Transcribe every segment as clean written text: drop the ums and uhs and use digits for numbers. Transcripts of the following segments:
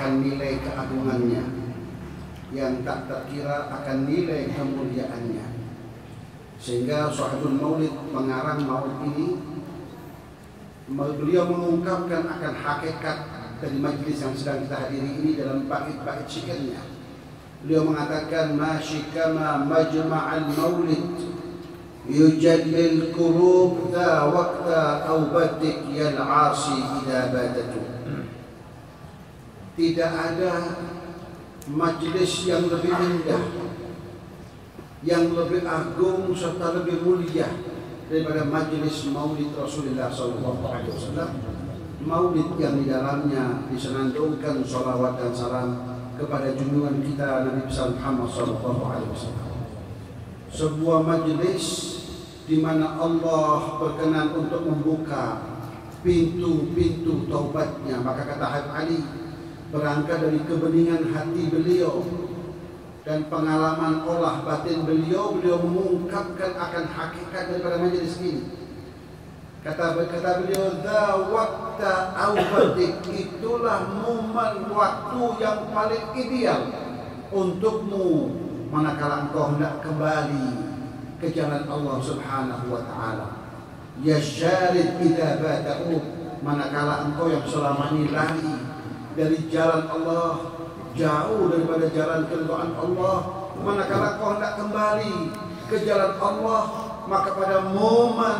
akan nilai keagungannya, yang tak terkira akan nilai kemuliaannya. Sehingga Sahibul Maulid, pengarang maulid ini, beliau mengungkapkan akan hakikat dari majlis yang sedang kita hadiri ini dalam bait-bait syairnya. Beliau mengatakan, "Masyikama majma'al maulid yujallil qulub dha waqta aw badik yal 'asi idza badatu." Tidak ada majlis yang lebih indah, yang lebih agung serta lebih mulia daripada majlis maulid Rasulullah SAW. Maulid yang di dalamnya disenandungkan sholawat dan salam kepada junjungan kita Nabi besar Muhammad SAW. Sebuah majlis di mana Allah berkenan untuk membuka pintu-pintu taubatnya. Maka kata Habib Ali, berangkat dari kebeningan hati beliau dan pengalaman olah batin beliau, beliau mengungkapkan akan hakikat daripada majlis ini. Kata beliau, "Dha waqta aw badik," itulah momen waktu yang paling ideal untukmu manakala engkau hendak kembali ke jalan Allah Subhanahu wa taala. Ya syarid idza bada'u, manakala engkau yang selama ini lari dari jalan Allah, jauh daripada jalan keridhaan Allah, manakala engkau hendak kembali ke jalan Allah, maka pada momen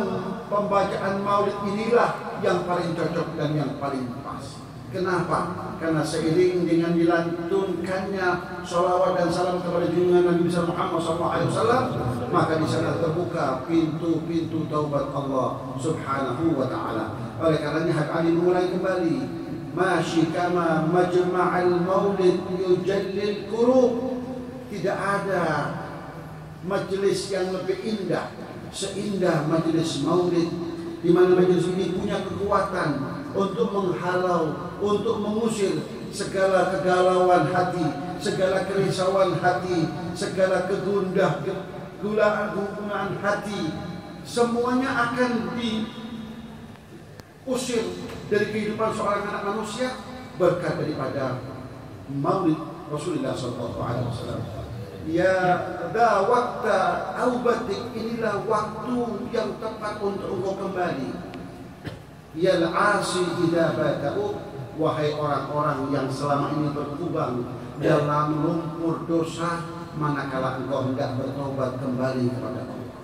pembacaan maulid inilah yang paling cocok dan yang paling pas. Kenapa? Karena seiring dengan dilantunkannya sholawat dan salam kepada junjungan Nabi besar Muhammad SAW, maka di sana terbuka pintu-pintu taubat Allah Subhanahu wa taala. Oleh karenanya Habib Ali mulai kembali, "Masyikama majma'al maulid yujallil qurub." Tidak ada majlis yang lebih indah seindah majlis maulid, di mana majlis ini punya kekuatan untuk menghalau, untuk mengusir segala kegalauan hati, segala kerisauan hati, segala kegundahan hati. Semuanya akan diusir dari kehidupan seorang anak manusia berkat daripada maulid Rasulullah SAW. Ya da waqta aw badik, inilah waktu yang tepat untuk engkau kembali. Yal 'asi idza bada'u, wahai orang-orang yang selama ini berkubang dalam lumpur dosa, manakala engkau hendak bertobat kembali kepada Allah.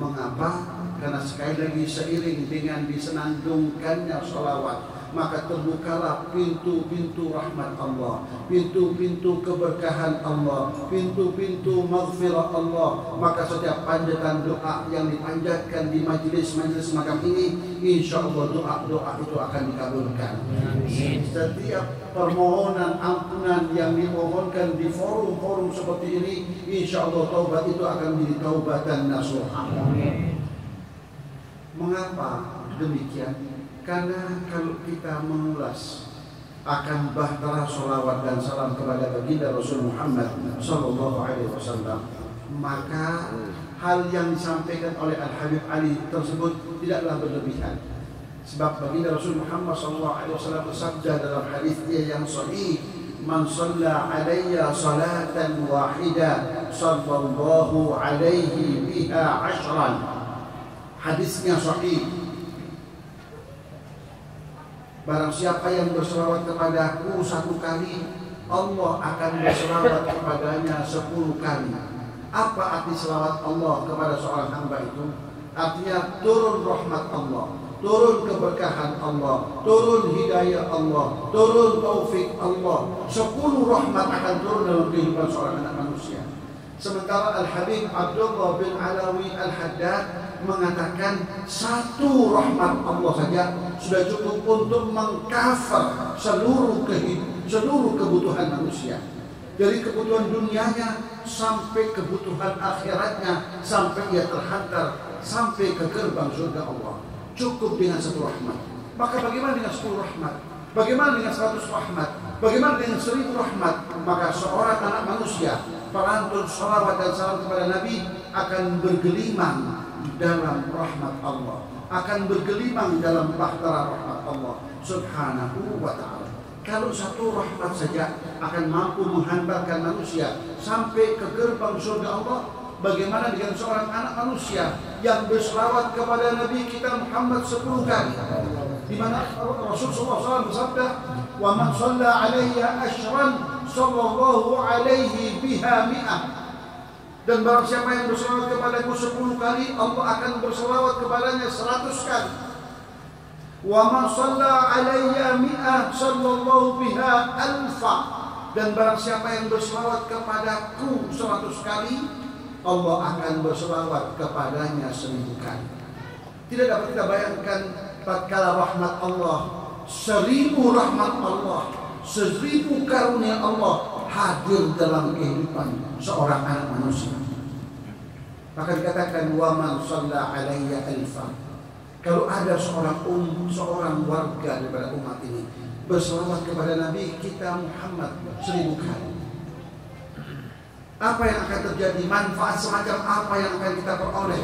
Mengapa? Karena sekali lagi seiring dengan disenandungkannya sholawat, maka terbukalah pintu-pintu rahmat Allah, pintu-pintu keberkahan Allah, pintu-pintu maghfirah Allah. Maka setiap panjatan doa yang dipanjatkan di majlis-majlis macam ini, insya Allah doa-doa itu akan dikabulkan. Setiap permohonan ampunan yang dimohonkan di forum-forum seperti ini, insya Allah taubat itu akan menjadi taubatan nasuha. Mengapa demikian? Karena kalau kita mengulas akan bahtera sholawat dan salam kepada baginda Rasul Muhammad SAW, maka hal yang disampaikan oleh Al-Habib Ali tersebut tidaklah berlebihan. Sebab baginda Rasul Muhammad SAW bersabda dalam hadis dia yang sahih, "Man shalla alayya salatan wahida sallallahu alaihi biha 'ashran." Hadisnya sahih. Barang siapa yang berselawat kepadaku 1 kali, Allah akan berselawat kepadanya 10 kali. Apa arti selawat Allah kepada seorang hamba itu? Artinya turun rahmat Allah, turun keberkahan Allah, turun hidayah Allah, turun taufik Allah. 10 rahmat akan turun dalam kehidupan seorang anak manusia. Sementara Al-Habib Abdullah bin Alawi Al-Haddad mengatakan 1 rahmat Allah saja sudah cukup untuk mengcover seluruh kebutuhan manusia, dari kebutuhan dunianya sampai kebutuhan akhiratnya, sampai ia terhantar sampai ke gerbang surga Allah. Cukup dengan 1 rahmat. Maka bagaimana dengan 10 rahmat? Bagaimana dengan 100 rahmat? Bagaimana dengan 1000 rahmat? Maka seorang anak manusia pelantun sholawat dan salam kepada Nabi akan bergelimang dalam rahmat Allah, akan bergelimang dalam bahtera rahmat Allah Subhanahu wa ta'ala. Kalau satu rahmat saja akan mampu menghantarkan manusia sampai ke gerbang surga Allah, bagaimana dengan seorang anak manusia yang berselawat kepada Nabi kita Muhammad 10 kali, di mana Rasulullah SAW bersabda, "Wa man shalla 'alayya ashran sallallahu alaihi biha mi'ah." Dan barang siapa yang berselawat kepadaku 10 kali, Allah akan berselawat kepadanya 100 kali. Wa man shalla alayya mi'ah sallallahu biha alfa. Dan barang siapa yang berselawat kepadaku 100 kali, Allah akan berselawat kepadanya 1000 kali. Tidak dapat kita bayangkan tatkala rahmat Allah, 1000 rahmat Allah, 1000 karunia Allah hadir dalam kehidupan seorang anak manusia. Maka dikatakan wa man shalla alayya alfa. Kalau ada seorang warga daripada umat ini berselawat kepada Nabi kita Muhammad 1000 kali, apa yang akan terjadi? Manfaat semacam apa yang akan kita peroleh?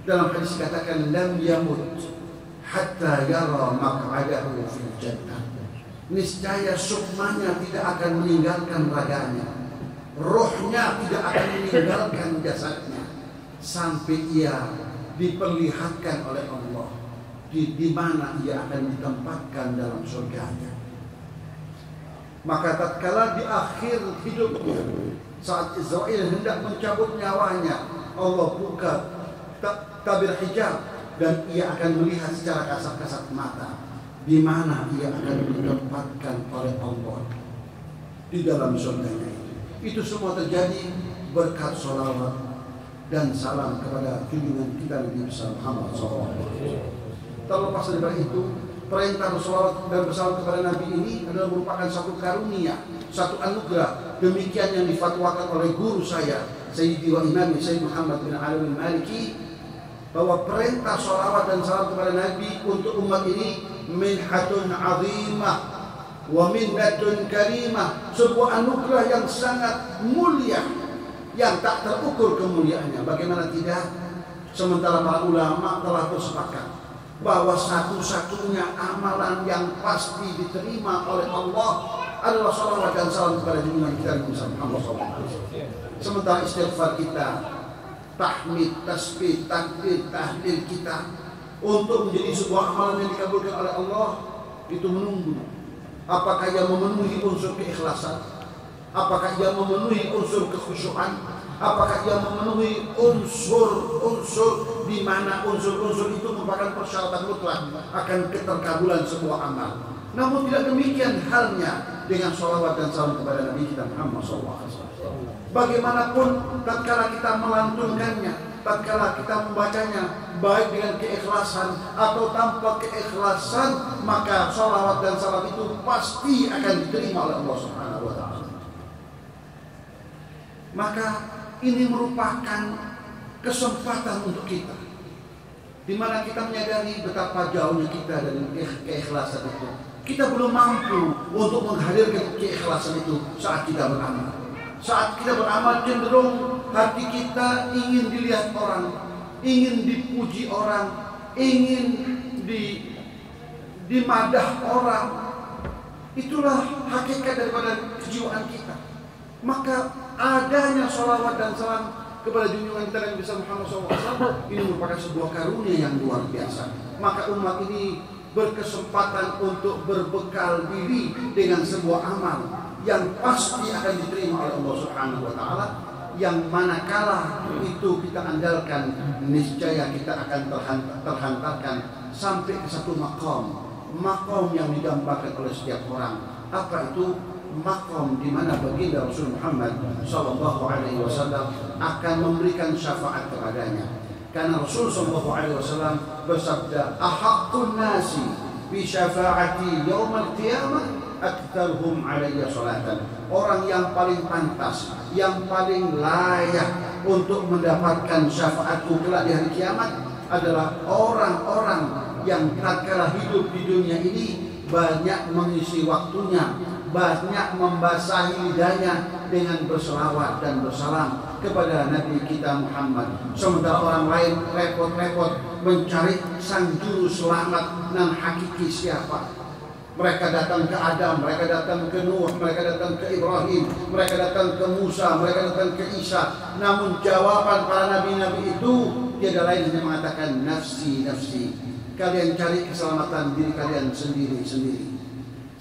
Dalam hadis dikatakan lam yamut hatta yara maq'adahu fil jannah. Niscaya sukmanya tidak akan meninggalkan raganya, rohnya tidak akan meninggalkan jasadnya sampai ia diperlihatkan oleh Allah di mana ia akan ditempatkan dalam surganya. Maka tatkala di akhir hidupnya, saat Israel hendak mencabut nyawanya, Allah buka tabir hijab dan ia akan melihat secara kasat-kasat mata di mana ia akan ditempatkan oleh Allah di dalam surganya itu. Itu semua terjadi berkat sholawat dan salam kepada junjungan kita Nabi Muhammad SAW. Terlepas dari itu, perintah bersolawat dan bersalam kepada Nabi ini adalah merupakan satu karunia, satu anugerah. Demikian yang difatwakan oleh guru saya, Sayyidi wa Imam Sayyid Muhammad bin Ali al-Maliki, bahwa perintah sholawat dan salam kepada Nabi untuk umat ini minhatun azimah wa minnatun karimah, sebuah anugerah yang sangat mulia yang tak terukur kemuliaannya. Bagaimana tidak? Sementara para ulama telah bersepakat bahwa satu-satunya amalan yang pasti diterima oleh Allah adalah salawat dan salam kepada junjungan kita Nabi Muhammad SAW. Sementara istighfar kita, tahmid, tasbih, takbir, tahlil kita untuk menjadi sebuah amalan yang dikabulkan oleh Allah, itu menunggu apakah ia memenuhi unsur keikhlasan, apakah ia memenuhi unsur kekhusyuan, apakah ia memenuhi unsur-unsur di mana unsur-unsur itu merupakan persyaratan mutlak akan keterkabulan sebuah amal. Namun tidak demikian halnya dengan sholawat dan salam kepada Nabi kita Muhammad SAW. Bagaimanapun tatkala kita melantunkannya, tatkala kita membacanya, baik dengan keikhlasan atau tanpa keikhlasan, maka sholawat dan salam itu pasti akan diterima oleh Allah Subhanahu wa Ta'ala. Maka ini merupakan kesempatan untuk kita, di mana kita menyadari betapa jauhnya kita dari keikhlasan itu. Kita belum mampu untuk menghadirkan keikhlasan itu saat kita beramal. Saat kita beramal cenderung hati kita ingin dilihat orang, ingin dipuji orang, ingin dimadah orang. Itulah hakikat daripada kejiwaan kita. Maka adanya sholawat dan salam kepada junjungan kita Nabi Muhammad SAW ini merupakan sebuah karunia yang luar biasa. Maka umat ini berkesempatan untuk berbekal diri dengan sebuah amal yang pasti akan diterima oleh Allah Subhanahu wa Ta'ala, yang manakala itu kita andalkan, niscaya kita akan terhantarkan sampai ke satu makom yang digambarkan oleh setiap orang. Apa itu? Makom di mana baginda Rasul Muhammad sallallahu alaihi wasallam akan memberikan syafaat kepadanya. Karena Rasul sallallahu alaihi wasallam bersabda, "Ahaqqun nasi bi syafaati yaumil qiyamah aktsaruhum alayya salatan." Orang yang paling pantas, yang paling layak untuk mendapatkan syafaatku kelak di hari kiamat adalah orang-orang yang tatkala hidup di dunia ini banyak mengisi waktunya, banyak membasahi lidahnya dengan berselawat dan bersalam kepada Nabi kita Muhammad. Sementara orang lain repot-repot mencari sang juru selamat nan hakiki siapa. Mereka datang ke Adam, mereka datang ke Nuh, mereka datang ke Ibrahim, mereka datang ke Musa, mereka datang ke Isa. Namun jawaban para nabi-nabi itu tiada lain hanya mengatakan nafsi, nafsi. Kalian cari keselamatan diri kalian sendiri-sendiri.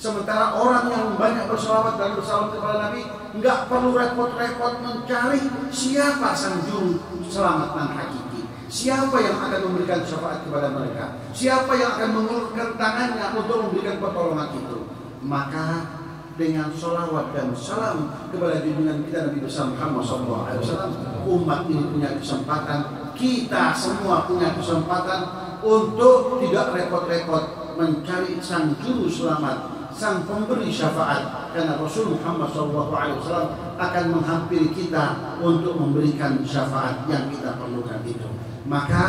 Sementara orang yang banyak berselawat dan bersalam kepada Nabi nggak perlu repot-repot mencari siapa sang juru selamat dan hakiki. Siapa yang akan memberikan syafaat kepada mereka? Siapa yang akan mengulurkan tangannya untuk memberikan pertolongan itu? Maka dengan sholawat dan salam kepada junjungan kita Nabi besar Muhammad SAW, umat ini punya kesempatan, kita semua punya kesempatan untuk tidak repot-repot mencari sang juru selamat, sang pemberi syafaat, karena Rasul Muhammad SAW akan menghampiri kita untuk memberikan syafaat yang kita perlukan itu. Maka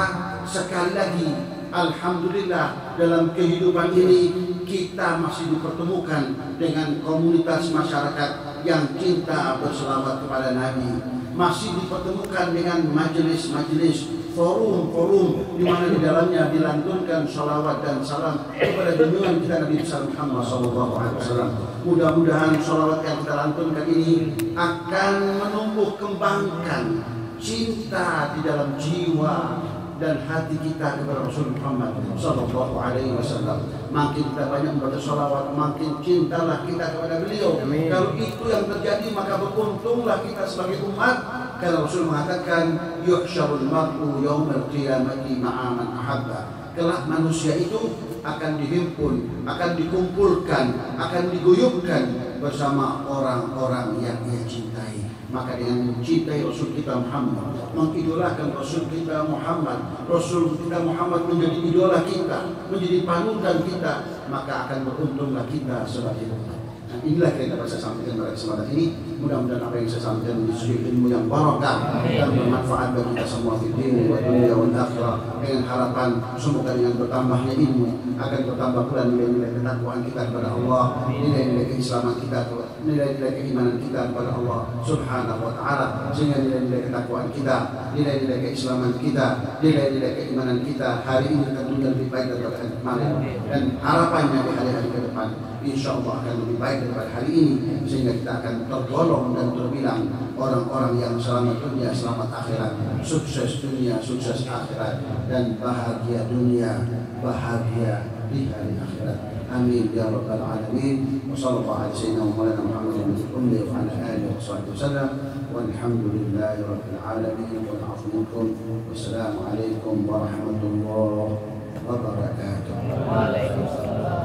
sekali lagi alhamdulillah dalam kehidupan ini kita masih dipertemukan dengan komunitas masyarakat yang cinta berselawat kepada Nabi, masih dipertemukan dengan majelis-majelis, forum-forum di mana di dalamnya dilantunkan salawat dan salam kepada junjungan kita Nabi besar Muhammad SAW. Mudah-mudahan salawat yang kita lantunkan ini akan menumbuh kembangkan cinta di dalam jiwa dan hati kita kepada Rasul Muhammad Sallallahu Alaihi Wasallam. Makin kita banyak membaca salawat, makin cintalah kita kepada beliau. Amin. Kalau itu yang terjadi, maka beruntunglah kita sebagai umat. Karena Rasul mengatakan, yuhsyarul mar'u yaumal qiyamati ma'a man ahabba. Kelak manusia itu akan dihimpun, akan dikumpulkan, akan diguyupkan bersama orang-orang yang ia cintai. Maka dengan mencintai Rasul kita Muhammad, mengidolakan Rasul kita Muhammad, Rasul kita Muhammad menjadi idola kita, menjadi panutan kita, maka akan beruntunglah kita sebagai umat. Nah, inilah yang dapat saya sampaikan pada kesempatan ini. Mudah-mudahan apa yang saya sampaikan menjadi ilmu yang barakah dan bermanfaat bagi kita semua di dunia dan akhirat. Dengan harapan semoga dengan bertambahnya ilmu akan bertambah pula nilai-nilai ketakwaan kita kepada Allah, nilai-nilai keislaman kita, nilai-nilai keimanan kita kepada Allah Subhanahu wa Ta'ala, sehingga nilai-nilai ketakwaan kita, nilai-nilai keislaman kita, nilai-nilai keimanan kita hari ini tentunya lebih baik daripada hari kemarin, dan harapannya di hari-hari ke depan insya Allah akan lebih baik daripada hari ini, sehingga kita akan tergolong dan terbilang orang-orang yang selamat dunia, selamat akhirat, sukses dunia, sukses akhirat, dan bahagia dunia, bahagia di hari akhirat. Amin ya rabbal alamin. Wassallallahu ala sayyidina Muhammadin wa ala alihi wa sahbihi wasallam. Walhamdulillahi rabbil alamin. Wassalamu alaikum warahmatullahi wabarakatuh. Waalaikumsalam.